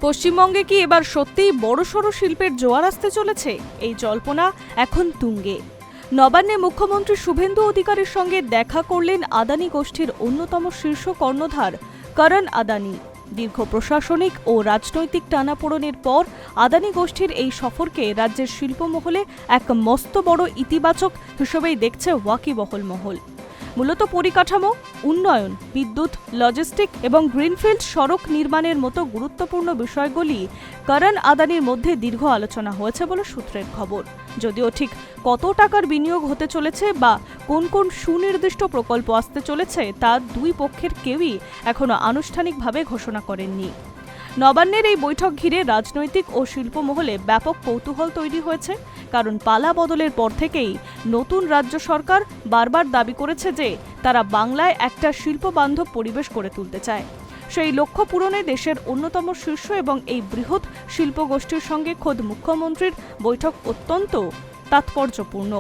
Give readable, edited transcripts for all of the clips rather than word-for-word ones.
পশ্চিমবঙ্গে কি এবার সত্যিই বড়সড় শিল্পের জোয়ার আসতে চলেছে? এই জল্পনা এখন তুঙ্গে। নবান্নে মুখ্যমন্ত্রী শুভেন্দু অধিকারীর সঙ্গে দেখা করলেন আদানি গোষ্ঠীর অন্যতম শীর্ষ কর্ণধার করণ আদানি। দীর্ঘ প্রশাসনিক ও রাজনৈতিক টানাপোড়েনের পর আদানি গোষ্ঠীর এই সফরকে রাজ্যের শিল্পমহলে এক মস্ত বড় ইতিবাচক হিসেবেই দেখছে ওয়াকিবহল মহল। মূলত পরিকাঠামো উন্নয়ন, বিদ্যুৎ, লজিস্টিক এবং গ্রিনফিল্ড সড়ক নির্মাণের মতো গুরুত্বপূর্ণ বিষয়গুলি করণ আদানির মধ্যে দীর্ঘ আলোচনা হয়েছে বলে সূত্রের খবর। যদিও ঠিক কত টাকার বিনিয়োগ হতে চলেছে বা কোন কোন সুনির্দিষ্ট প্রকল্প আসতে চলেছে তা দুই পক্ষের কেউই এখনো আনুষ্ঠানিকভাবে ঘোষণা করেননি। নবান্নের এই বৈঠক ঘিরে রাজনৈতিক ও শিল্পমহলে ব্যাপক কৌতূহল তৈরি হয়েছে, কারণ পালা বদলের পর থেকেই নতুন রাজ্য সরকার বারবার দাবি করেছে যে তারা বাংলায় একটা শিল্পবান্ধব পরিবেশ গড়ে তুলতে চায়। সেই লক্ষ্য পূরণে দেশের অন্যতম শীর্ষ এবং এই বৃহৎ শিল্পগোষ্ঠীর সঙ্গে খোদ মুখ্যমন্ত্রীর বৈঠক অত্যন্ত তাৎপর্যপূর্ণ।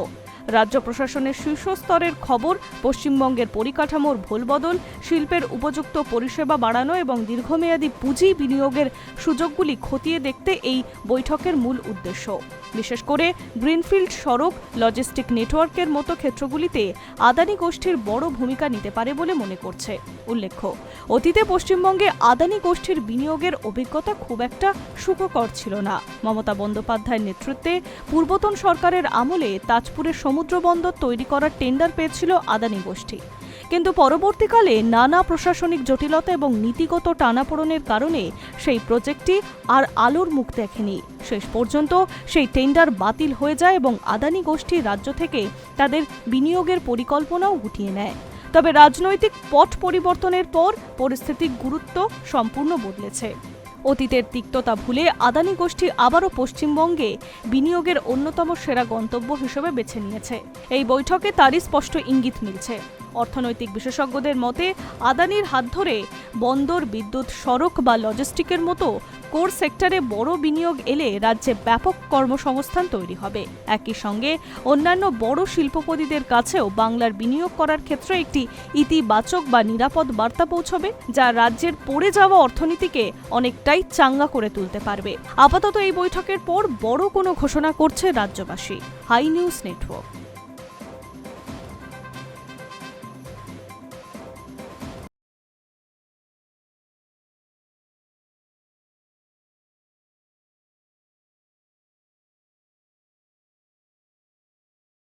রাজ্য প্রশাসনের শীর্ষ স্তরের খবর, পশ্চিমবঙ্গের পরিকাঠামোর ভোলবদল, শিল্পের উপযুক্ত পরিষেবা বাড়ানো এবং দীর্ঘমেয়াদী পুঁজি বিনিয়োগের সুযোগগুলি খতিয়ে দেখতে এই বৈঠকের মূল উদ্দেশ্য। বিশেষ করে গ্রিনফিল্ড সড়ক, লজিস্টিক নেটওয়ার্কের মতো ক্ষেত্রগুলিতে আদানি গোষ্ঠীর বড় ভূমিকা নিতে পারে বলে মনে করছে। উল্লেখ্য, অতীতে পশ্চিমবঙ্গে আদানি গোষ্ঠীর বিনিয়োগের অভিজ্ঞতা খুব একটা সুখকর ছিল না। মমতা বন্দ্যোপাধ্যায়ের নেতৃত্বে পূর্বতন সরকারের আমলে তাজপুরের সমুদ্র বন্দর তৈরি করার টেন্ডার পেয়েছিল আদানি গোষ্ঠী, কিন্তু পরবর্তীকালে নানা প্রশাসনিক জটিলতা এবং নীতিগত টানাপোড়েনের কারণে সেই প্রজেক্টটি আর আলোর মুখ দেখেনি। শেষ পর্যন্ত সেই টেন্ডার বাতিল হয়ে যায় এবং আদানি গোষ্ঠী রাজ্য থেকে তাদের বিনিয়োগের পরিকল্পনাও গুটিয়ে নেয়। তবে রাজনৈতিক পট পরিবর্তনের পর পরিস্থিতির গুরুত্ব সম্পূর্ণ বদলেছে। অতীতের তিক্ততা ভুলে আদানি গোষ্ঠী আবারও পশ্চিমবঙ্গে বিনিয়োগের অন্যতম সেরা গন্তব্য হিসেবে বেছে নিয়েছে। এই বৈঠকে তারই স্পষ্ট ইঙ্গিত মিলছে। অর্থনৈতিক বিশেষজ্ঞদের মতে আদানির হাত ধরে বন্দর, বিদ্যুৎ, সড়ক বা লজিস্টিকের মতো কোর সেক্টরে বড় বিনিয়োগ এলে রাজ্যে ব্যাপক কর্মসংস্থান তৈরি হবে। একই সঙ্গে অন্যান্য বড় শিল্পপতিদের কাছেও বাংলার বিনিয়োগ করার ক্ষেত্রে একটি ইতিবাচক বা নিরাপদ বার্তা পৌঁছবে, যা রাজ্যের পড়ে যাওয়া অর্থনীতিকে অনেকটাই চাঙ্গা করে তুলতে পারবে। আপাতত এই বৈঠকের পর বড় কোনো ঘোষণা করছে রাজ্যবাসী। High news network.